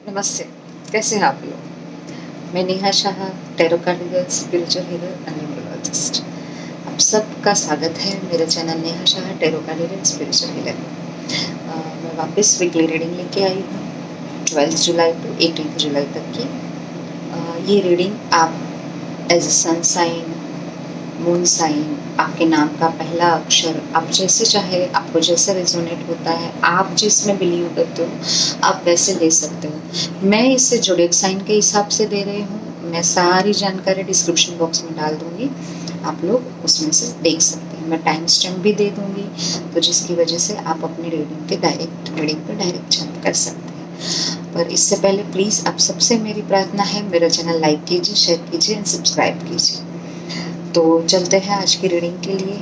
नमस्ते, कैसे हैं आप लोग? मैं Neha Shah, tarot card reader, spiritual healer and numerologist. आप सबका स्वागत है मेरे channel Neha Shah, tarot card reader, spiritual healer. मैं वापस वीकली रीडिंग लेके आई हूँ 12 जुलाई टू 18 जुलाई तक की। ये रीडिंग आप as a sun sign, moon sign, आपके नाम का पहला अक्षर, आप जैसे चाहे, आपको जैसे रेजोनेट होता है, आप जिसमें बिलीव करते हो, आप वैसे ले सकते हो। मैं इसे ज़ोडिएक साइन के हिसाब से दे रही हूँ। मैं सारी जानकारी डिस्क्रिप्शन बॉक्स में डाल दूँगी, आप लोग उसमें से देख सकते हैं। मैं टाइम स्टैम्प भी दे दूँगी, तो जिसकी वजह से आप अपनी रीडिंग पर डायरेक्ट जंप कर सकते हैं। पर इससे पहले प्लीज़ आप सबसे मेरी प्रार्थना है, मेरा चैनल लाइक कीजिए, शेयर कीजिए एंड सब्सक्राइब कीजिए। तो चलते हैं आज की रीडिंग के लिए,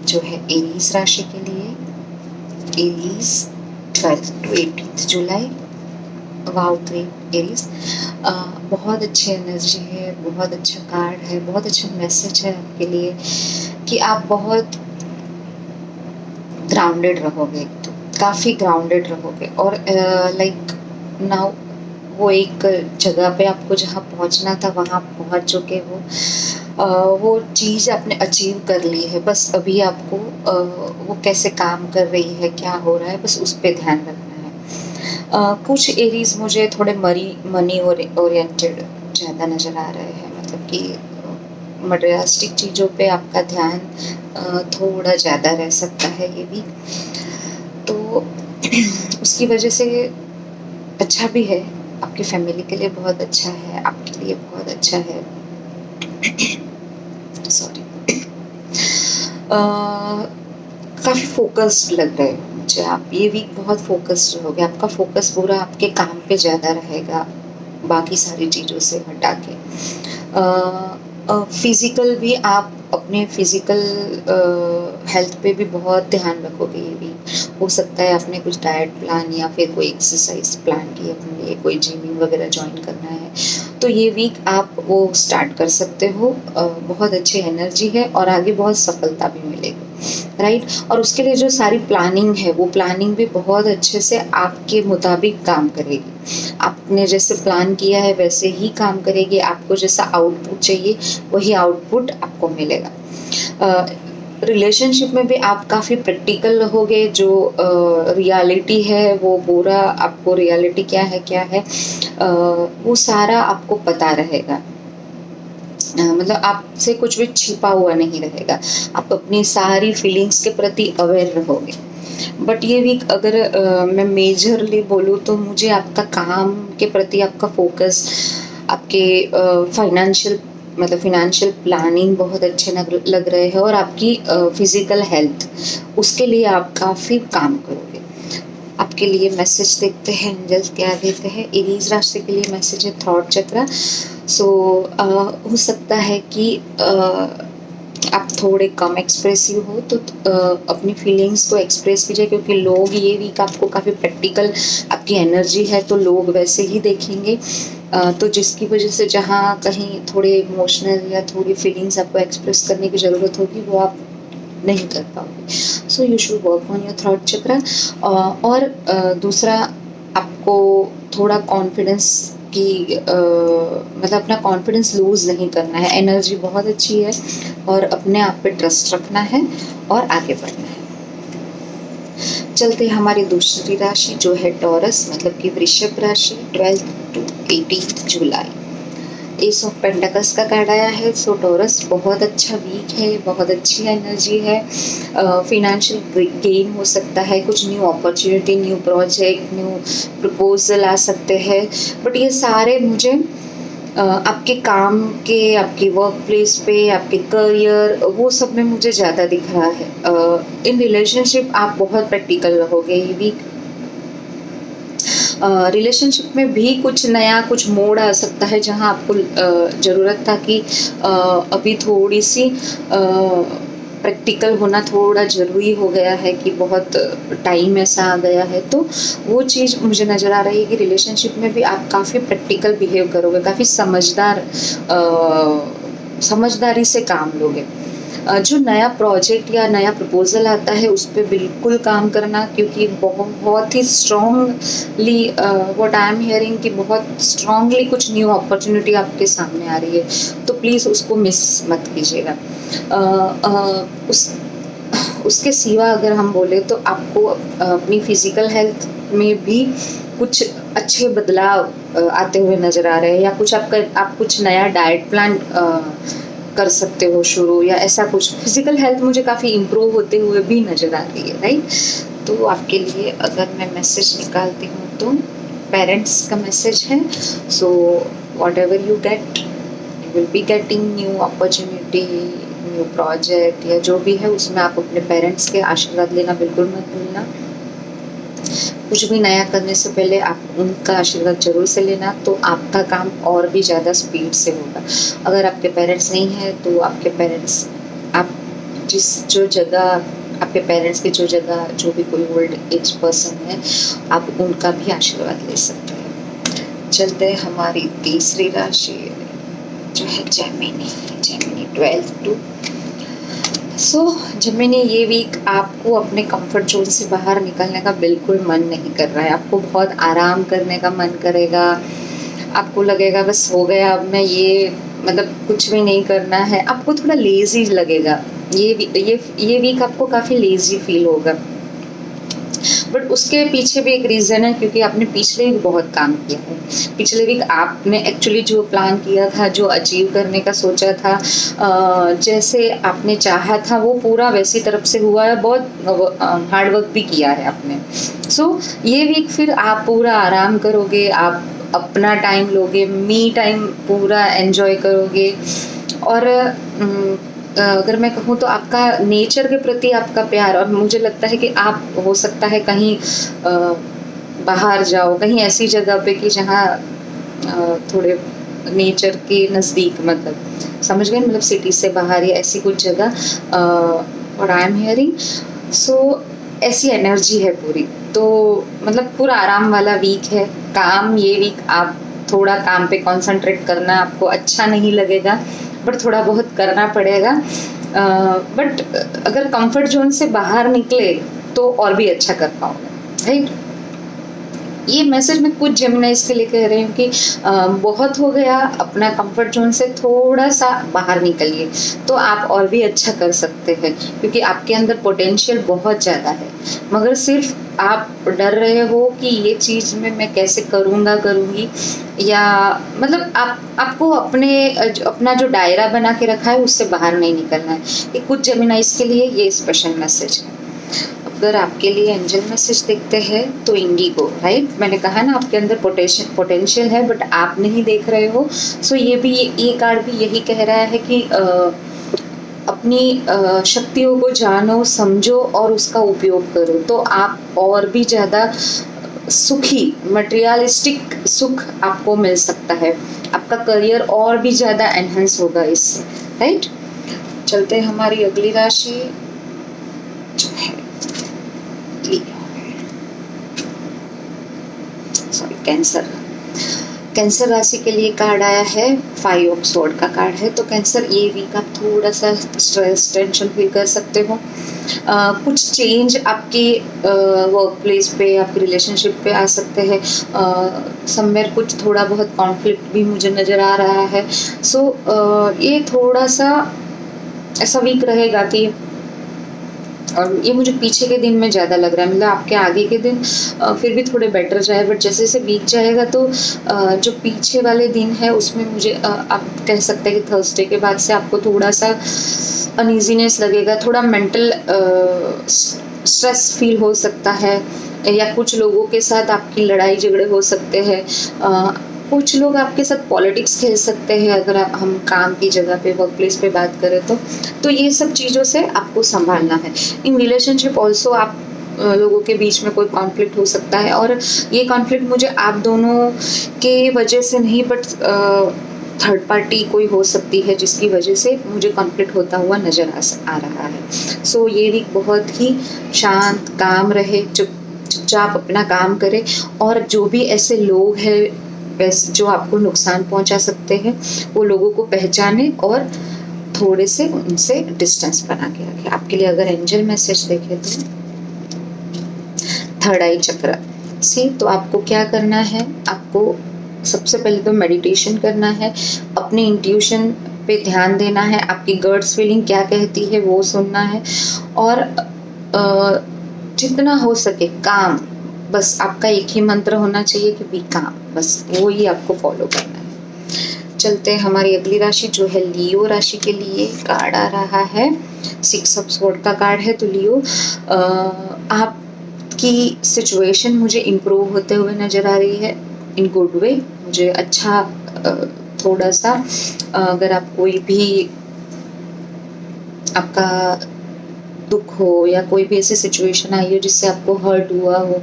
जो है एरीज राशि के लिए। Aries 12 to 18 July. Wow 3 Aries. बहुत अच्छी एनर्जी है, बहुत अच्छा कार्ड है, बहुत अच्छा मैसेज है आपके लिए कि आप बहुत ग्राउंडेड रहोगे, तो काफ़ी ग्राउंडेड रहोगे और लाइक नाउ वो एक जगह पे आपको जहाँ पहुँचना था वहाँ पहुँच चुके हो। वो चीज़ आपने अचीव कर ली है, बस अभी आपको वो कैसे काम कर रही है, क्या हो रहा है, बस उस पे ध्यान रखना है। कुछ एरीज मुझे थोड़े मनी ओरिएंटेड ज़्यादा नज़र आ रहे हैं, मतलब कि मटेरियलिस्टिक चीज़ों पे आपका ध्यान थोड़ा ज़्यादा रह सकता है ये भी। तो उसकी वजह से अच्छा भी है, आपकी फैमिली के लिए बहुत अच्छा है, आपके लिए बहुत अच्छा है। सॉरी। काफ़ी फोकस्ड लग रहे हो मुझे आप, ये वीक बहुत फोकस्ड रहोगे, आपका फोकस पूरा आपके काम पे ज़्यादा रहेगा, बाकी सारी चीज़ों से हटा के। फिज़िकल भी आप अपने फिज़िकल हेल्थ पे भी बहुत ध्यान रखोगे ये वीक। हो सकता है आपने कुछ डाइट प्लान या फिर कोई एक्सरसाइज प्लान की अपने लिए, कोई जिमिंग वगैरह ज्वाइन करना है, तो ये वीक आप वो स्टार्ट कर सकते हो। बहुत अच्छी एनर्जी है और आगे बहुत सफलता भी मिलेगी, राइट। और उसके लिए जो सारी प्लानिंग है, वो प्लानिंग भी बहुत अच्छे से आपके मुताबिक काम करेगी। आपने जैसे प्लान किया है वैसे ही काम करेगी, आपको जैसा आउटपुट चाहिए वही आउटपुट आपको मिलेगा। रिलेशनशिप में भी आप काफ़ी प्रैक्टिकल रहोगे, जो रियलिटी है वो पूरा आपको, रियलिटी क्या है वो सारा आपको पता रहेगा। मतलब आपसे कुछ भी छिपा हुआ नहीं रहेगा, आप अपनी सारी फीलिंग्स के प्रति अवेयर रहोगे। बट ये वीक अगर मैं मेजरली बोलूँ तो मुझे आपका काम के प्रति आपका फोकस, आपके फाइनेंशियल मतलब फिनेंशियल प्लानिंग बहुत अच्छे लग रहे हैं, और आपकी फिजिकल हेल्थ, उसके लिए आप काफ़ी काम करोगे। आपके लिए मैसेज देखते हैं एंजल्स क्या देते हैं। एरीज राशि के लिए मैसेज है थॉट चक्र। सो हो सकता है कि आप थोड़े कम एक्सप्रेसिव हो, तो अपनी फीलिंग्स को एक्सप्रेस कीजिए, क्योंकि लोग ये वीक आपको काफ़ी प्रैक्टिकल, आपकी एनर्जी है तो लोग वैसे ही देखेंगे। तो जिसकी वजह से जहाँ कहीं थोड़े इमोशनल या थोड़ी फीलिंग्स आपको एक्सप्रेस करने की ज़रूरत होगी, वो आप नहीं कर पाओगे। So you should work on your thought चक्र। और दूसरा, आपको थोड़ा कॉन्फिडेंस की मतलब अपना कॉन्फिडेंस लूज़ नहीं करना है। एनर्जी बहुत अच्छी है और अपने आप पे ट्रस्ट रखना है और आगे बढ़ना है। चलते हमारी दूसरी राशि जो है टॉरस, मतलब कि वृषभ राशि, 12 to 18 July. Ace of pentacles का कार्ड आया है। सो टॉरस बहुत अच्छा वीक है, बहुत अच्छी एनर्जी है। फिनेंशियल गेन हो सकता है, कुछ new opportunity, new project, new proposal आ सकते हैं। बट ये सारे मुझे आपके काम के, आपके वर्क प्लेस पे, आपके करियर, वो सब में मुझे ज़्यादा दिख रहा है। इन रिलेशनशिप आप बहुत प्रैक्टिकल रहोगे ये वीक। रिलेशनशिप में भी कुछ नया, कुछ मोड़ आ सकता है, जहाँ आपको ज़रूरत था कि अभी थोड़ी सी प्रैक्टिकल होना थोड़ा ज़रूरी हो गया है, कि बहुत टाइम ऐसा आ गया है, तो वो चीज़ मुझे नज़र आ रही है कि रिलेशनशिप में भी आप काफ़ी प्रैक्टिकल बिहेव करोगे, काफ़ी समझदारी से काम लोगे। जो नया प्रोजेक्ट या नया प्रपोज़ल आता है उस पे बिल्कुल काम करना, क्योंकि बहुत ही strongly what I am hearing कि बहुत स्ट्रॉन्गली कुछ न्यू अपॉर्चुनिटी आपके सामने आ रही है, तो प्लीज़ उसको मिस मत कीजिएगा। उस उसके सिवा अगर हम बोले तो आपको अपनी फिजिकल हेल्थ में भी कुछ अच्छे बदलाव आते हुए नज़र आ रहे हैं, या आप कुछ नया डाइट प्लान कर सकते हो शुरू, या ऐसा कुछ फिजिकल हेल्थ मुझे काफ़ी इम्प्रूव होते हुए भी नज़र आ रही है, राइट। तो आपके लिए अगर मैं मैसेज निकालती हूँ तो पेरेंट्स का मैसेज है। So what ever you get, you will be getting new opportunity, new project या जो भी है, उसमें आप अपने पेरेंट्स के आशीर्वाद लेना बिल्कुल मत भूलना। कुछ भी नया करने से पहले आप उनका आशीर्वाद जरूर से लेना, तो आपका काम और भी ज़्यादा स्पीड से होगा। अगर आपके पेरेंट्स नहीं है तो आपके पेरेंट्स, आप जो जगह आपके पेरेंट्स की जो जगह जो भी कोई ओल्ड एज पर्सन है, आप उनका भी आशीर्वाद ले सकते हैं। चलते हैं हमारी तीसरी राशि जो है जेमिनी 12 टू। जेमिनी, ये वीक आपको अपने कंफर्ट जोन से बाहर निकलने का बिल्कुल मन नहीं कर रहा है। आपको बहुत आराम करने का मन करेगा, आपको लगेगा बस हो गया, अब मैं ये मतलब कुछ भी नहीं करना है। आपको थोड़ा लेजी लगेगा, ये वीक आपको काफ़ी लेजी फील होगा। बट उसके पीछे भी एक रीज़न है, क्योंकि आपने पिछले वीक बहुत काम किया है। पिछले वीक आपने एक्चुअली जो प्लान किया था, जो अचीव करने का सोचा था, जैसे आपने चाहा था वो पूरा वैसी तरफ से हुआ है। बहुत हार्ड वर्क भी किया है आपने। ये वीक फिर आप पूरा आराम करोगे, आप अपना टाइम लोगे, मी टाइम पूरा एंजॉय करोगे। और अगर मैं कहूँ तो आपका नेचर के प्रति आपका प्यार, और मुझे लगता है कि आप हो सकता है कहीं बाहर जाओ, कहीं ऐसी जगह पे कि जहाँ थोड़े नेचर के नज़दीक, मतलब समझ गए, मतलब सिटी से बाहर या ऐसी कुछ जगह, और आई एम हियरिंग। ऐसी एनर्जी है पूरी, तो मतलब पूरा आराम वाला वीक है। ये वीक आप थोड़ा काम पे कंसंट्रेट करना, आपको अच्छा नहीं लगेगा बट थोड़ा बहुत करना पड़ेगा। बट अगर कंफर्ट जोन से बाहर निकले तो और भी अच्छा कर पाओगे, राइट। ये मैसेज मैं कुछ जेमिनाइज के लिए कह रही हूँ कि बहुत हो गया, अपना कंफर्ट जोन से थोड़ा सा बाहर निकलिए तो आप और भी अच्छा कर सकते हैं, क्योंकि आपके अंदर पोटेंशियल बहुत ज़्यादा है, मगर सिर्फ आप डर रहे हो कि ये चीज़ में मैं कैसे करूँगी, या मतलब आपको अपना जो दायरा बना के रखा है उससे बाहर नहीं निकलना है। ये कुछ जेमिनाइज के लिए ये स्पेशल मैसेज है। अगर आपके लिए एंजल मैसेज देखते हैं तो इंडिगो, राइट। मैंने कहा ना आपके अंदर पोटेंशियल है बट आप नहीं देख रहे हो। ये कार्ड भी यही कह रहा है कि अपनी शक्तियों को जानो, समझो और उसका उपयोग करो, तो आप और भी ज़्यादा सुखी, मटेरियलिस्टिक सुख आपको मिल सकता है। आपका करियर और भी ज़्यादा एनहेंस होगा इससे, राइट। चलते हैं हमारी अगली राशि जो है कैंसर राशि के लिए कार्ड आया है 5 ऑफ स्वॉर्ड का कार्ड है। तो कैंसर, ये वीक आप थोड़ा सा स्ट्रेस, टेंशन फील कर सकते हो। कुछ चेंज आपके वर्क प्लेस पे, आपके रिलेशनशिप पे आ सकते हैं। समवेयर कुछ थोड़ा बहुत कॉन्फ्लिक्ट भी मुझे नज़र आ रहा है। ये थोड़ा सा ऐसा वीक रहेगा कि, और ये मुझे पीछे के दिन में ज़्यादा लग रहा है, मतलब आपके आगे के दिन फिर भी थोड़े बेटर जाए, बट जैसे जैसे वीक जाएगा तो जो पीछे वाले दिन है उसमें मुझे आप कह सकते हैं कि थर्सडे के बाद से आपको थोड़ा सा अनईजीनेस लगेगा, थोड़ा मेंटल स्ट्रेस फील हो सकता है, या कुछ लोगों के साथ आपकी लड़ाई झगड़े हो सकते हैं। कुछ लोग आपके साथ पॉलिटिक्स खेल सकते हैं, अगर हम काम की जगह पे, वर्क प्लेस पे बात करें तो ये सब चीज़ों से आपको संभालना है। इन रिलेशनशिप ऑल्सो आप लोगों के बीच में कोई कॉन्फ्लिक्ट हो सकता है, और ये कॉन्फ्लिक्ट मुझे आप दोनों के वजह से नहीं, बट थर्ड पार्टी कोई हो सकती है जिसकी वजह से मुझे कॉन्फ्लिक्ट होता हुआ नज़र आ रहा है। ये वीक बहुत ही शांत, काम रहे, चुपचाप अपना काम करे, और जो भी ऐसे लोग हैं जो आपको नुकसान पहुंचा सकते हैं वो लोगों को पहचाने और थोड़े से उनसे डिस्टेंस बना के रखें। आपके लिए अगर एंजल मैसेज देखे तो थर्ड आई चक्र से, तो आपको क्या करना है, आपको सबसे पहले तो मेडिटेशन करना है, अपने इंट्यूशन पे ध्यान देना है, आपकी गट्स फीलिंग क्या कहती है वो सुनना है, और जितना हो सके काम, बस आपका एक ही मंत्र होना चाहिए कि बी काम, बस वो ही आपको फॉलो करना है। चलते हैं हमारी अगली राशि जो है लियो राशि के लिए। कार्ड आ रहा है 6 ऑफ स्वॉर्ड का कार्ड है। तो लियो, आपकी सिचुएशन मुझे इम्प्रूव होते हुए नजर आ रही है इन गुड वे। मुझे अच्छा थोड़ा सा, अगर आप कोई भी आपका दुख हो या कोई भी ऐसी सिचुएशन आई हो जिससे आपको हर्ट हुआ हो,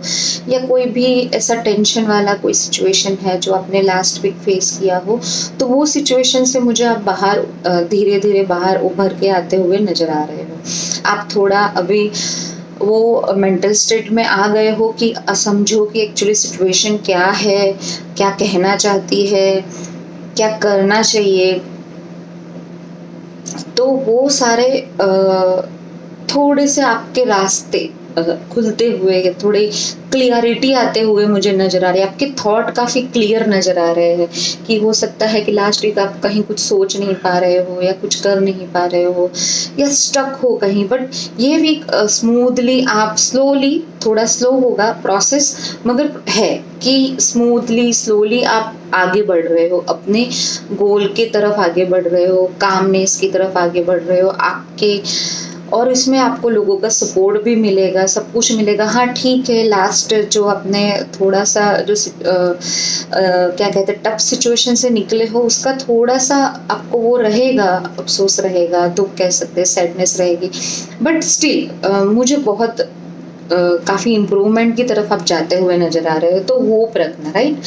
या कोई भी ऐसा टेंशन वाला कोई सिचुएशन है जो आपने लास्ट वीक फेस किया हो, तो वो सिचुएशन से मुझे आप बाहर धीरे धीरे बाहर उभर के आते हुए नजर आ रहे हो। आप थोड़ा अभी वो मेंटल स्टेट में आ गए हो कि समझो कि एक्चुअली सिचुएशन क्या है, क्या कहना चाहती है, क्या करना चाहिए। तो वो सारे थोड़े से आपके रास्ते खुलते हुए, थोड़े क्लियरिटी आते हुए मुझे नजर आ रहे हैं। आपके थॉट काफी क्लियर नजर आ रहे हैं कि हो सकता है कि लास्ट वीक आप कहीं कुछ सोच नहीं पा रहे हो या कुछ कर नहीं पा रहे हो या स्टक हो कहीं, बट ये वीक स्मूथली, आप स्लोली, थोड़ा स्लो होगा प्रोसेस, मगर है कि स्मूथली स्लोली आप आगे बढ़ रहे हो, अपने गोल की तरफ आगे बढ़ रहे हो, कामनेस की तरफ आगे बढ़ रहे हो आपके, और इसमें आपको लोगों का सपोर्ट भी मिलेगा, सब कुछ मिलेगा। हाँ ठीक है, लास्ट जो आपने थोड़ा सा जो क्या कहते हैं टफ सिचुएशन से निकले हो, उसका थोड़ा सा आपको वो रहेगा, अफसोस रहेगा, दुख कह सकते हैं, सैडनेस रहेगी, बट स्टिल मुझे बहुत काफ़ी इम्प्रूवमेंट की तरफ आप जाते हुए नजर आ रहे हो। तो होप रखना, राइट।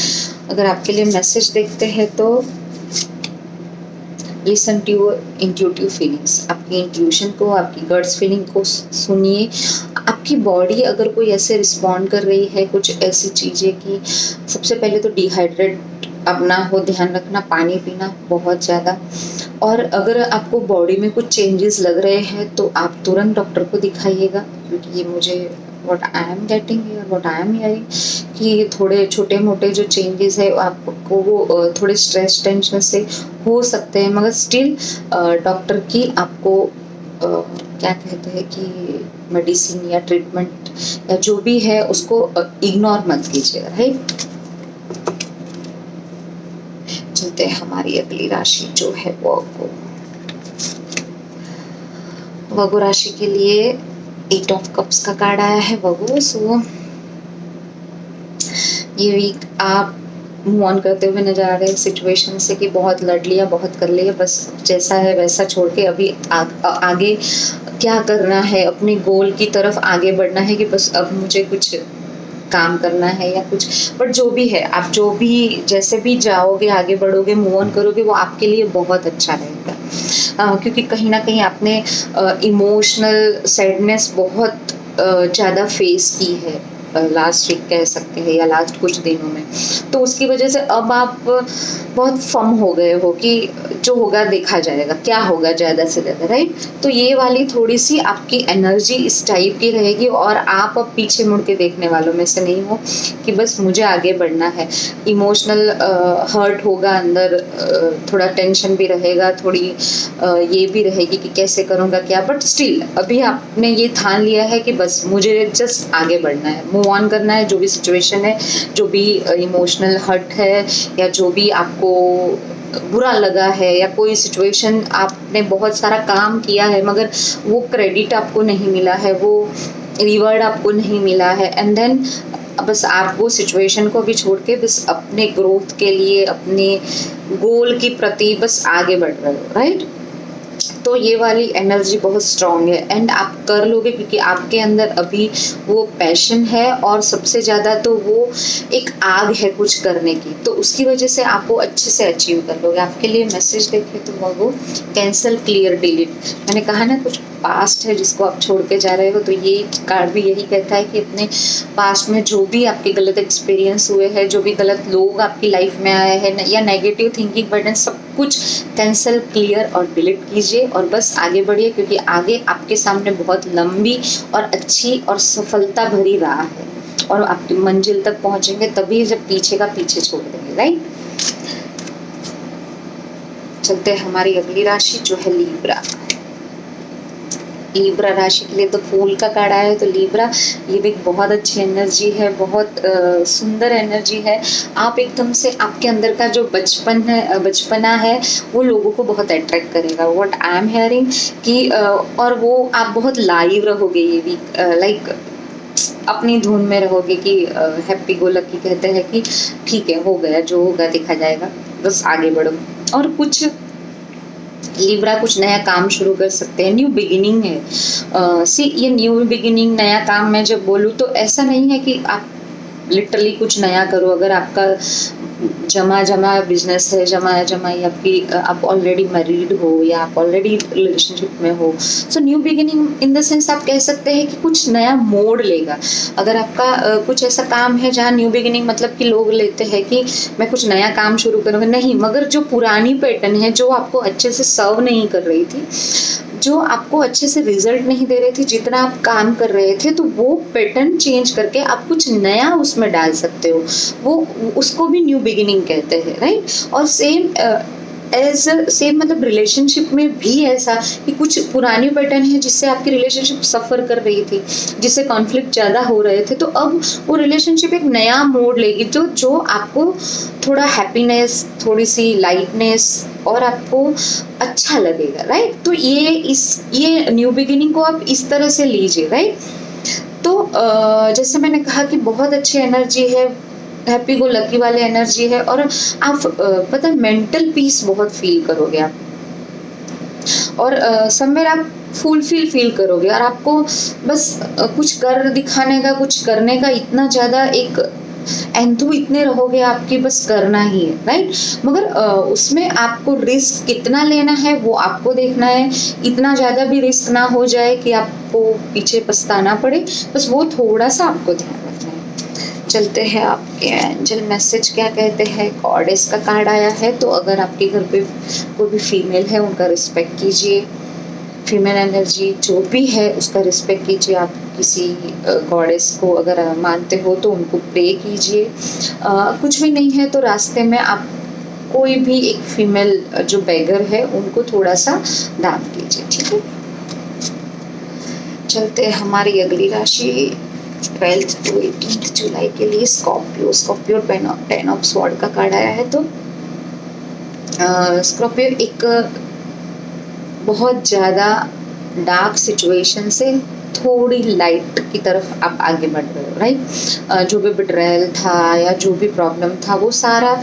अगर आपके लिए मैसेज देखते हैं तो listen to your intuitive feelings, आपकी इंट्यूशन को, आपकी गट्स फीलिंग को सुनिए। आपकी बॉडी अगर कोई ऐसे रिस्पॉन्ड कर रही है, कुछ ऐसी चीज़ें कि सबसे पहले तो डिहाइड्रेट अपना हो, ध्यान रखना, पानी पीना बहुत ज़्यादा। और अगर आपको बॉडी में कुछ चेंजेस लग रहे हैं तो आप तुरंत डॉक्टर को दिखाइएगा, क्योंकि ये मुझे व्हाट आई एम गेटिंग और व्हाट आई एम हियरिंग कि थोड़े छोटे मोटे जो चेंजेस है आपको वो थोड़े स्ट्रेस टेंशन से हो सकते हैं, मगर स्टिल डॉक्टर की आपको क्या कहते हैं कि मेडिसिन या ट्रीटमेंट या जो भी है उसको इग्नोर मत कीजिएगा, राइट। चलते हैं हमारी अगली राशि जो है वर्गो राशि के लिए 8 ऑफ कप्स का कार्ड आया है वर्गो। सो ये वीक आप मूव ऑन करते हुए नजर आ रहे हैं सिचुएशन से कि बहुत लड़ लिया, बहुत कर लिया, बस जैसा है वैसा छोड़ के अभी आगे क्या करना है, अपने गोल की तरफ आगे बढ़ना है कि बस अब मुझे कुछ काम करना है या कुछ, बट जो भी है, आप जो भी जैसे भी जाओगे, आगे बढ़ोगे, मूव ऑन करोगे, वो आपके लिए बहुत अच्छा रहेगा। क्योंकि कहीं ना कहीं आपने इमोशनल सैडनेस बहुत ज़्यादा फेस की है लास्ट वीक कह सकते हैं, या लास्ट कुछ दिनों में, तो उसकी वजह से अब आप बहुत फम हो गए हो कि जो होगा देखा जाएगा, क्या होगा ज़्यादा से ज़्यादा, राइट। तो ये वाली थोड़ी सी आपकी एनर्जी इस टाइप की रहेगी, और आप अब पीछे मुड़ के देखने वालों में से नहीं हो कि बस मुझे आगे बढ़ना है। इमोशनल हर्ट होगा अंदर, थोड़ा टेंशन भी रहेगा, थोड़ी ये भी रहेगी कि कैसे करूँगा क्या, बट स्टिल अभी आपने ये ठान लिया है कि बस मुझे जस्ट आगे बढ़ना है, मूव ऑन करना है। जो भी सिचुएशन है, जो भी इमोशनल हर्ट है, या जो भी आपको बुरा लगा है, या कोई सिचुएशन आपने बहुत सारा काम किया है मगर वो क्रेडिट आपको नहीं मिला है, वो रिवॉर्ड आपको नहीं मिला है, एंड देन बस आप वो सिचुएशन को भी छोड़ के बस अपने ग्रोथ के लिए, अपने गोल की प्रति बस आगे बढ़ रहे हो, राइट। तो ये वाली एनर्जी बहुत स्ट्रांग है, एंड आप कर लोगे क्योंकि आपके अंदर अभी वो पैशन है, और सबसे ज़्यादा तो वो एक आग है कुछ करने की, तो उसकी वजह से आप वो अच्छे से अचीव कर लोगे। आपके लिए मैसेज देखे तो वो कैंसिल, क्लियर, डिलीट, मैंने कहा ना कुछ पास्ट है जिसको आप छोड़ के जा रहे हो, तो ये कार्ड भी यही कहता है कि अपने पास्ट में जो भी आपके गलत एक्सपीरियंस हुए हैं, जो भी गलत लोग आपकी लाइफ में आए हैं या नेगेटिव थिंकिंग बर्डन, सब कुछ कैंसिल, क्लियर और डिलीट कीजिए और बस आगे बढ़िए, क्योंकि आगे आपके सामने बहुत लंबी और अच्छी और सफलता भरी राह है और आपकी मंजिल तक पहुंचेंगे तभी जब पीछे का पीछे छोड़ देंगे, राइट। चलते हैं हमारी अगली राशि जो है लिब्रा। लिब्रा राशि के लिए तो फूल का कार्ड आया है, तो लिब्रा ये भी एक बहुत अच्छी एनर्जी है, बहुत सुंदर एनर्जी है। आप एकदम से आपके अंदर का जो बचपना है वो लोगों को बहुत अट्रैक्ट करेगा, व्हाट आई एम हियरिंग कि और वो आप बहुत लाइव रहोगे ये वीक, लाइक अपनी धुन में रहोगे कि हैप्पी गो लकी कहते हैं कि ठीक है, हो गया जो होगा देखा जाएगा, बस आगे बढ़ो। और कुछ लिब्रा कुछ नया काम शुरू कर सकते हैं, न्यू बिगिनिंग है। ये न्यू बिगिनिंग, नया काम मैं जब बोलूँ तो ऐसा नहीं है कि आप लिटरली कुछ नया करो। अगर आपका जमा बिजनेस है, जमाई आपकी, आप ऑलरेडी मैरिड हो या आप ऑलरेडी रिलेशनशिप में हो, so new beginning in the sense आप कह सकते हैं कि कुछ नया मोड़ लेगा। अगर आपका कुछ ऐसा काम है जहाँ न्यू बिगिनिंग मतलब कि लोग लेते हैं कि मैं कुछ नया काम शुरू करूँगा, नहीं, मगर जो पुरानी पैटर्न है जो आपको अच्छे से सर्व नहीं कर रही थी, जो आपको अच्छे से रिजल्ट नहीं दे रहे थे, जितना आप काम कर रहे थे, तो वो पैटर्न चेंज करके आप कुछ नया उसमें डाल सकते हो, वो उसको भी न्यू बिगिनिंग कहते हैं, राइट। और सेम मतलब रिलेशनशिप में भी ऐसा कि कुछ पुरानी पैटर्न है जिससे आपकी रिलेशनशिप सफ़र कर रही थी, जिससे कॉन्फ्लिक्ट ज़्यादा हो रहे थे, तो अब वो रिलेशनशिप एक नया मोड़ लेगी जो आपको थोड़ा हैप्पीनेस, थोड़ी सी लाइटनेस और आपको अच्छा लगेगा, राइट। तो ये न्यू बिगिनिंग को आप इस तरह से लीजिए, राइट। तो जैसे मैंने कहा कि बहुत अच्छी एनर्जी है, हैप्पी गो लकी वाले एनर्जी है, और आप पता है मेंटल पीस बहुत फील करोगे आप, और समवेयर आप फुलफिल फील करोगे, और आपको बस कुछ कर दिखाने का, कुछ करने का इतना ज़्यादा एक एंथू इतने रहोगे आपकी, बस करना ही है, राइट। मगर उसमें आपको रिस्क कितना लेना है वो आपको देखना है, इतना ज़्यादा भी रिस्क ना हो जाए कि आपको पीछे पछताना पड़े, बस वो थोड़ा सा आपको ध्यान रखना है। चलते हैं आपके एंजल मैसेज क्या कहते हैं। गॉडेस का कार्ड आया है, तो अगर आपके घर पे कोई भी फीमेल है उनका रिस्पेक्ट कीजिए, फीमेल एनर्जी जो भी है उसका रिस्पेक्ट कीजिए। आप किसी गॉडेस को अगर मानते हो तो उनको प्रे कीजिए। कुछ भी नहीं है तो रास्ते में आप कोई भी एक फीमेल जो बेगर है उनको थोड़ा सा दान कीजिए, ठीक है। चलते हैं हमारी अगली राशि 12th to 18th जुलाई के लिए। स्कॉर्पियो 10 ऑफ स्वॉर्ड का कार्ड आया है, तो स्कॉर्पियो एक बहुत ज़्यादा डार्क सिचुएशन से थोड़ी लाइट की तरफ आप आगे बढ़ रहे हो, राइट। जो भी बिट्रेयल था या जो भी प्रॉब्लम था वो सारा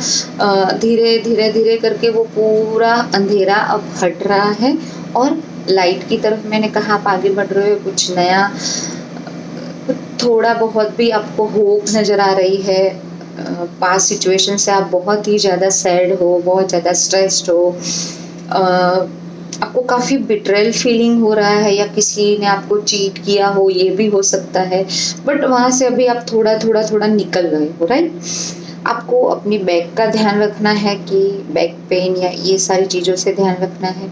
धीरे धीरे करके वो पूरा अंधेरा अब हट रहा है और लाइट की तरफ मैंने कहा आप आगे बढ़ रहे हो। कुछ नया, थोड़ा बहुत भी आपको होप नज़र आ रही है। पास्ट सिचुएशन से आप बहुत ही ज़्यादा सैड हो, बहुत ज़्यादा स्ट्रेस्ड हो, आपको काफ़ी बिट्रेल फीलिंग हो रहा है या किसी ने आपको चीट किया हो, ये भी हो सकता है। बट वहाँ से अभी आप थोड़ा निकल गए हो, राइट। आपको अपनी बैक का ध्यान रखना है कि बैक पेन या ये सारी चीज़ों से ध्यान रखना है।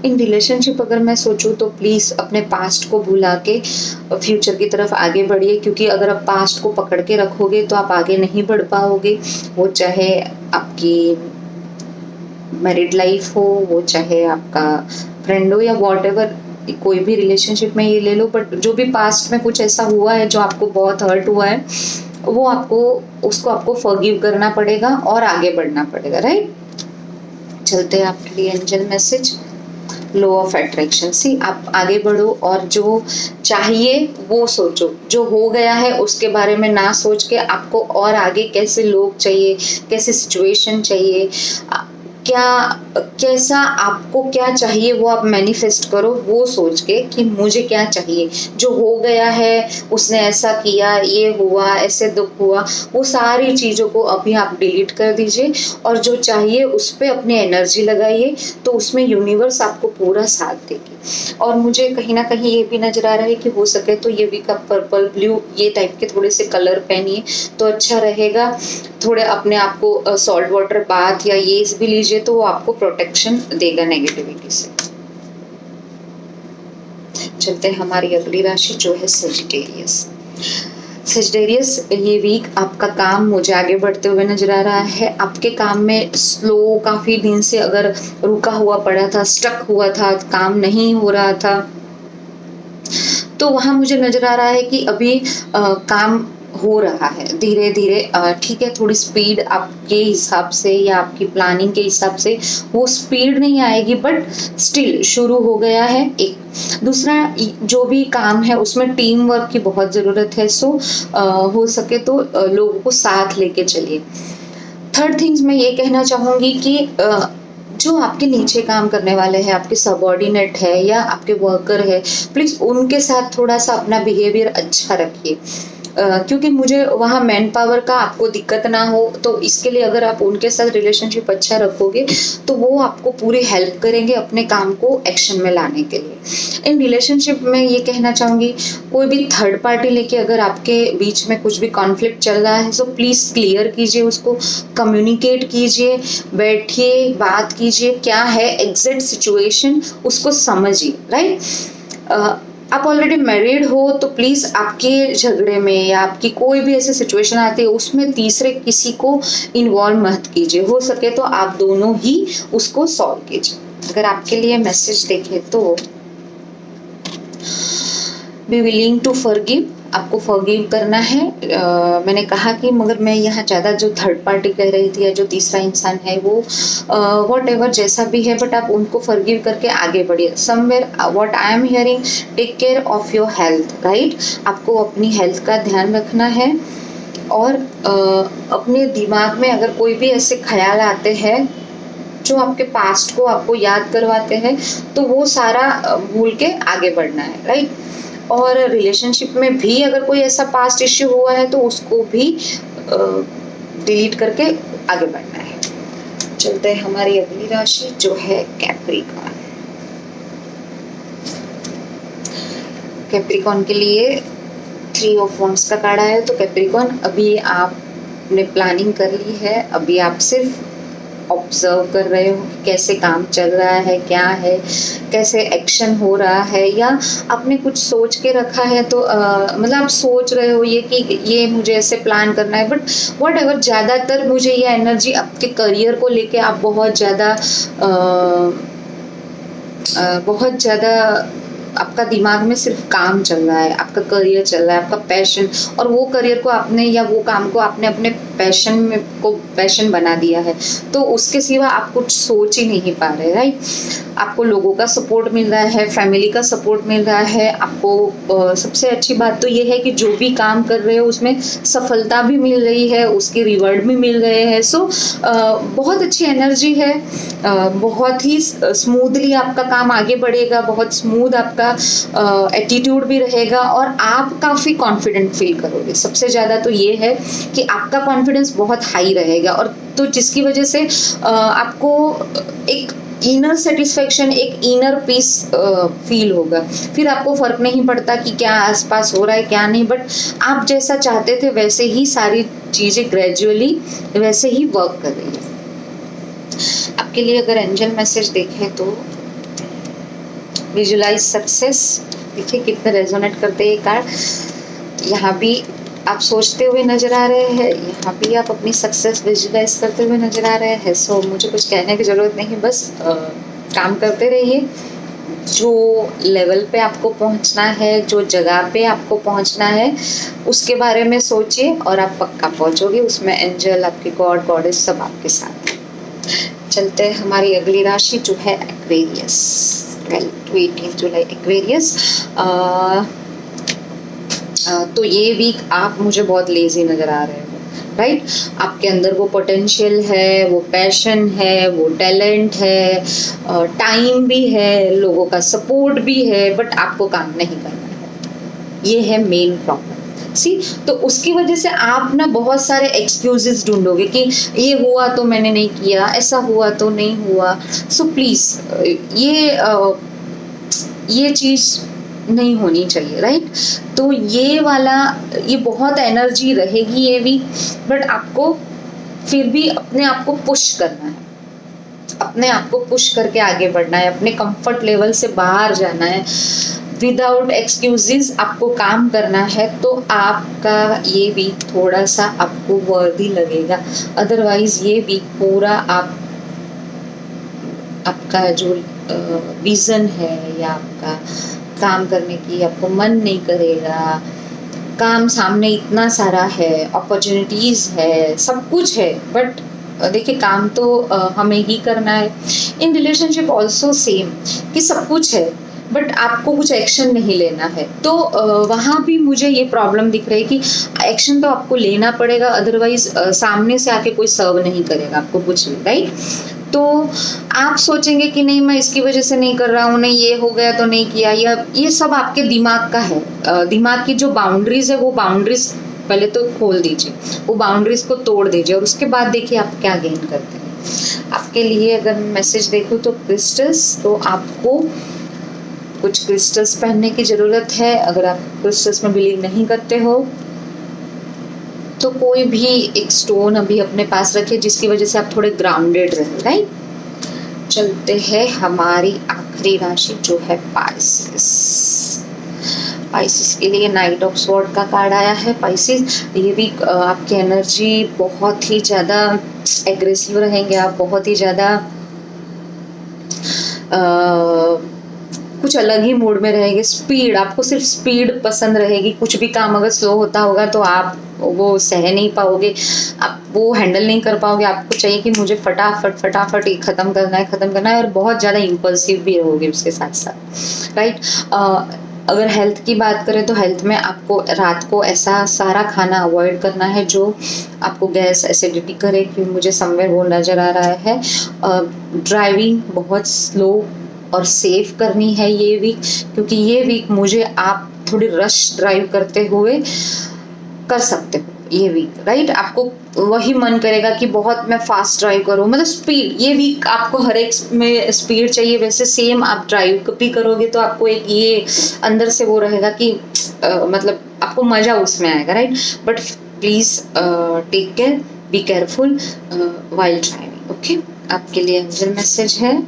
इन रिलेशनशिप अगर मैं सोचूं तो प्लीज़ अपने पास्ट को भुला के फ्यूचर की तरफ आगे बढ़िए, क्योंकि अगर आप पास्ट को पकड़ के रखोगे तो आप आगे नहीं बढ़ पाओगे। वो चाहे आपकी मैरिड लाइफ हो, वो चाहे आपका फ्रेंड हो या वॉटएवर, कोई भी रिलेशनशिप में ये ले लो। बट जो भी पास्ट में कुछ ऐसा हुआ है जो आपको बहुत हर्ट हुआ है, वो उसको आपको फॉरगिव करना पड़ेगा और आगे बढ़ना पड़ेगा, राइट। चलते हैं आपके लिए angel message. Law of attraction, see आप आगे बढ़ो और जो चाहिए वो सोचो। जो हो गया है उसके बारे में ना सोच के आपको और आगे कैसे लोग चाहिए, कैसे सिचुएशन चाहिए, कैसा आपको क्या चाहिए वो आप मैनिफेस्ट करो। वो सोच के कि मुझे क्या चाहिए, जो हो गया है उसने ऐसा किया, ये हुआ, ऐसे दुख हुआ, वो सारी चीज़ों को अभी आप डिलीट कर दीजिए और जो चाहिए उस पर अपनी एनर्जी लगाइए, तो उसमें यूनिवर्स आपको पूरा साथ देगी। और मुझे कहीं ना कहीं ये भी नजर आ रहा है कि हो सके तो ये भी का पर्पल ब्लू ये टाइप के थोड़े से कलर पहनिए तो अच्छा रहेगा। थोड़े अपने आप को सॉल्ट वाटर बाथ या ये भी लीजिए कीजिए तो वो आपको प्रोटेक्शन देगा नेगेटिविटी से। चलते हैं हमारी अगली राशि जो है सजिटेरियस। सजिटेरियस, ये वीक आपका काम मुझे आगे बढ़ते हुए नजर आ रहा है। आपके काम में स्लो, काफी दिन से अगर रुका हुआ पड़ा था, स्टक हुआ था, काम नहीं हो रहा था, तो वहां मुझे नजर आ रहा है कि अभी काम हो रहा है धीरे धीरे। ठीक है, थोड़ी स्पीड आपके हिसाब से या आपकी प्लानिंग के हिसाब से वो स्पीड नहीं आएगी, बट स्टिल शुरू हो गया है। एक दूसरा, जो भी काम है उसमें टीम वर्क की बहुत जरूरत है। सो हो सके तो लोगों को साथ लेके चलिए। थर्ड थिंग्स मैं ये कहना चाहूंगी कि जो आपके नीचे काम करने वाले हैं, आपके सबऑर्डिनेट है या आपके वर्कर है, प्लीज उनके साथ थोड़ा सा अपना बिहेवियर अच्छा रखिए। क्योंकि मुझे वहाँ मैन पावर का आपको दिक्कत ना हो, तो इसके लिए अगर आप उनके साथ रिलेशनशिप अच्छा रखोगे तो वो आपको पूरी हेल्प करेंगे अपने काम को एक्शन में लाने के लिए। इन रिलेशनशिप में ये कहना चाहूंगी, कोई भी थर्ड पार्टी लेके अगर आपके बीच में कुछ भी कॉन्फ्लिक्ट चल रहा है तो प्लीज क्लियर कीजिए, उसको कम्युनिकेट कीजिए, बैठिए, बात कीजिए, क्या है एग्जैक्ट सिचुएशन उसको समझिए। राइट, आप ऑलरेडी मैरिड हो तो प्लीज आपके झगड़े में या आपकी कोई भी ऐसी सिचुएशन आती है उसमें तीसरे किसी को इन्वॉल्व मत कीजिए। हो सके तो आप दोनों ही उसको सॉल्व कीजिए। अगर आपके लिए मैसेज देखें तो बी विलिंग टू फॉरगिव, आपको फॉरगिव करना है। मैंने कहा कि मगर मैं यहाँ ज़्यादा जो थर्ड पार्टी कह रही थी या जो तीसरा इंसान है वो वॉट एवर जैसा भी है, बट आप उनको फॉरगिव करके आगे बढ़िए। Somewhere what I am hearing, take care of your health. Right, आपको अपनी हेल्थ का ध्यान रखना है और अपने दिमाग में अगर कोई भी ऐसे ख्याल आते हैं जो आपके पास्ट को आपको याद करवाते हैं तो वो सारा भूल के आगे बढ़ना है। राइट, और रिलेशनशिप में भी अगर कोई ऐसा पास्ट इश्यू हुआ है तो उसको भी डिलीट करके आगे बढ़ना है। चलते हैं हमारी अगली राशि जो है कैप्रिकॉर्न। कैप्रिकॉर्न के लिए 3 ऑफ वॉन्ड्स का कार्ड आया। तो कैप्रिकॉर्न, अभी आपने प्लानिंग कर ली है, अभी आप सिर्फ ऑब्जर्व कर रहे हो कि कैसे काम चल रहा है, क्या है, कैसे एक्शन हो रहा है, या आपने कुछ सोच के रखा है तो मतलब आप सोच रहे हो ये कि ये मुझे ऐसे प्लान करना है, बट वट एवर, ज़्यादातर मुझे ये एनर्जी आपके करियर को लेके आप बहुत ज़्यादा आपका दिमाग में सिर्फ काम चल रहा है, आपका करियर चल रहा है, आपका पैशन, और वो करियर को आपने या वो काम को आपने अपने पैशन बना दिया है, तो उसके सिवा आप कुछ सोच ही नहीं पा रहे। राइट, आपको लोगों का सपोर्ट मिल रहा है, फैमिली का सपोर्ट मिल रहा है, आपको सबसे अच्छी बात तो ये है कि जो भी काम कर रहे हो उसमें सफलता भी मिल रही है, उसके रिवॉर्ड भी मिल रहे हैं। सो बहुत अच्छी एनर्जी है, बहुत ही स्मूथली आपका काम आगे बढ़ेगा, बहुत स्मूथ आपका एटीट्यूड भी रहेगा और आप काफ़ी कॉन्फिडेंट फील करोगे। सबसे ज़्यादा तो ये है कि आपका कॉन्फिडेंस बहुत हाई रहेगा, और तो जिसकी वजह से आपको एक इनर सेटिस्फेक्शन, एक इनर पीस फील होगा। फिर आपको फर्क नहीं पड़ता कि क्या आसपास हो रहा है क्या नहीं, बट आप जैसा चाहते थे वैसे ही सारी चीज़ें ग्रेजुअली वैसे ही वर्क कर रही है। आपके लिए अगर एंजल मैसेज देखें तो विजुअलाइज सक्सेस, देखिए कितने रेजोनेट करते हैं ये कार्ड। यहाँ भी आप सोचते हुए नजर आ रहे हैं, यहाँ भी आप अपनी सक्सेस विजुअलाइज करते हुए नजर आ रहे हैं। सो मुझे कुछ कहने की ज़रूरत नहीं, बस काम करते रहिए। जो लेवल पे आपको पहुंचना है, जो जगह पे आपको पहुंचना है, उसके बारे में सोचिए और आप पक्का पहुंचोगे। उसमें एंजल, आपके गॉड गॉडेस सब आपके साथ हैं। चलते हैं हमारी अगली राशि जो है एक्वेरियस। 18 जुलाई एक्वेरियस। तो ये वीक आप मुझे बहुत लेजी नज़र आ रहे हो। राइट, आपके अंदर वो पोटेंशियल है, वो पैशन है, वो टैलेंट है, टाइम भी है, लोगों का सपोर्ट भी है, बट आपको काम नहीं करना है। ये है मेन प्रॉब्लम। तो उसकी वजह से आप ना बहुत सारे एक्सक्यूजेस ढूंढोगे कि ये हुआ तो मैंने नहीं किया, ऐसा हुआ तो नहीं हुआ। सो प्लीज़ ये चीज़ नहीं होनी चाहिए। राइट, तो ये बहुत एनर्जी रहेगी ये भी, बट आपको फिर भी अपने आप को पुश करना है। अपने आप को पुश करके आगे बढ़ना है, अपने कंफर्ट लेवल से बाहर जाना है, विदाउट एक्सक्यूजेस आपको काम करना है, तो आपका ये वीक थोड़ा सा आपको वर्दी लगेगा। अदरवाइज ये वीक पूरा आपका जो विजन है या आपका काम करने की आपको मन नहीं करेगा। काम सामने इतना सारा है, अपॉर्चुनिटीज है, सब कुछ है, बट देखिए काम तो हमें ही करना है। इन रिलेशनशिप ऑल्सो सेम, कि सब कुछ है बट आपको कुछ एक्शन नहीं लेना है। तो वहाँ भी मुझे ये प्रॉब्लम दिख रही है कि एक्शन तो आपको लेना पड़ेगा, अदरवाइज सामने से आके कोई सर्व नहीं करेगा आपको कुछ भी, राइट। तो आप सोचेंगे कि नहीं मैं इसकी वजह से नहीं कर रहा हूँ, नहीं ये हो गया तो नहीं किया, या ये सब आपके दिमाग का है। दिमाग की जो बाउंड्रीज है वो बाउंड्रीज पहले तो खोल दीजिए, वो बाउंड्रीज को तोड़ दीजिए और उसके बाद देखिए आप क्या गेन करते हैं। आपके लिए अगर मैसेज देखूँ तो क्रिस्टल्स, तो आपको कुछ क्रिस्टल्स पहनने की ज़रूरत है। अगर आप क्रिस्टल्स में बिलीव नहीं करते हो तो कोई भी एक स्टोन अभी अपने पास रखिए जिसकी वजह से आप थोड़े ग्राउंडेड रहे, राइट। चलते हैं हमारी आखिरी राशि जो है पाइसेस। पाइसेस के लिए नाइट ऑफ स्वॉर्ड का कार्ड आया है। पाइसेस, ये भी आपकी एनर्जी बहुत ही ज़्यादा एग्रेसिव रहेंगे, आप बहुत ही ज़्यादा कुछ अलग ही मूड में रहेंगे। स्पीड, आपको सिर्फ स्पीड पसंद रहेगी। कुछ भी काम अगर स्लो होता होगा तो आप वो सह नहीं पाओगे, आप वो हैंडल नहीं कर पाओगे। आपको चाहिए कि मुझे फटाफट फटाफट ये खत्म करना है, और बहुत ज़्यादा इम्पल्सिव भी रहोगे उसके साथ साथ, राइट। अगर हेल्थ की बात करें तो हेल्थ में आपको रात को ऐसा सारा खाना अवॉइड करना है जो आपको गैस एसिडिटी करे, क्योंकि मुझे समवेयर वो नज़र आ रहा है। ड्राइविंग बहुत स्लो और सेफ करनी है ये वीक, क्योंकि ये वीक मुझे आप थोड़ी रश ड्राइव करते हुए कर सकते हो ये वीक, राइट। आपको वही मन करेगा कि बहुत मैं फास्ट ड्राइव करूँ, मतलब स्पीड। ये वीक आपको हर एक में स्पीड चाहिए, वैसे सेम आप ड्राइव भी करोगे तो आपको एक ये अंदर से वो रहेगा कि मतलब आपको मज़ा उसमें आएगा, right. But please take care, be careful while driving, okay. आपके लिए एंजल मैसेज है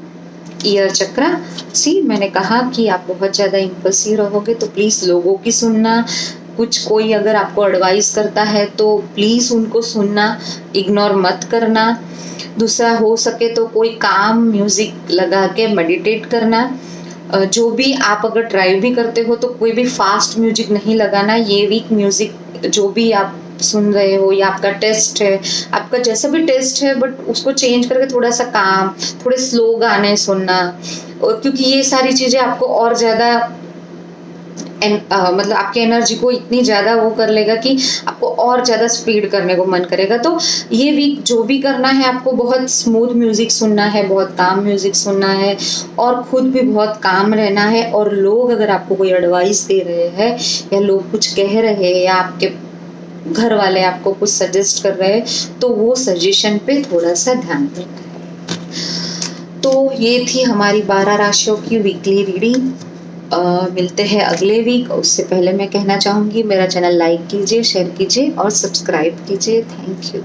ईयर चक्रा। सी, मैंने कहा कि आप बहुत ज़्यादा इम्पल्सिव रहोगे तो प्लीज़ लोगों की सुनना। कोई अगर आपको एडवाइस करता है तो प्लीज़ उनको सुनना, इग्नोर मत करना। दूसरा, हो सके तो कोई काम म्यूज़िक लगा के मेडिटेट करना। जो भी आप अगर ड्राइव भी करते हो तो कोई भी फास्ट म्यूजिक नहीं लगाना। ये वीक म्यूज़िक जो भी आप सुन रहे हो, या आपका टेस्ट है, आपका जैसा भी टेस्ट है, बट उसको चेंज करके थोड़ा सा काम, थोड़े स्लो गाने सुनना, क्योंकि ये सारी चीज़ें आपको और ज़्यादा मतलब आपकी एनर्जी को इतनी ज़्यादा वो कर लेगा कि आपको और ज़्यादा स्पीड करने को मन करेगा। तो ये वीक जो भी करना है आपको बहुत स्मूथ म्यूज़िक सुनना है, बहुत काम म्यूज़िक सुनना है, और खुद भी बहुत काम रहना है। और लोग अगर आपको कोई एडवाइस दे रहे हैं या लोग कुछ कह रहे हैं या आपके घर वाले आपको कुछ सजेस्ट कर रहे हैं तो वो सजेशन पे थोड़ा सा ध्यान रखें। तो ये थी हमारी 12 राशियों की वीकली रीडिंग। मिलते हैं अगले वीक। उससे पहले मैं कहना चाहूँगी मेरा चैनल लाइक कीजिए, शेयर कीजिए और सब्सक्राइब कीजिए। Thank you.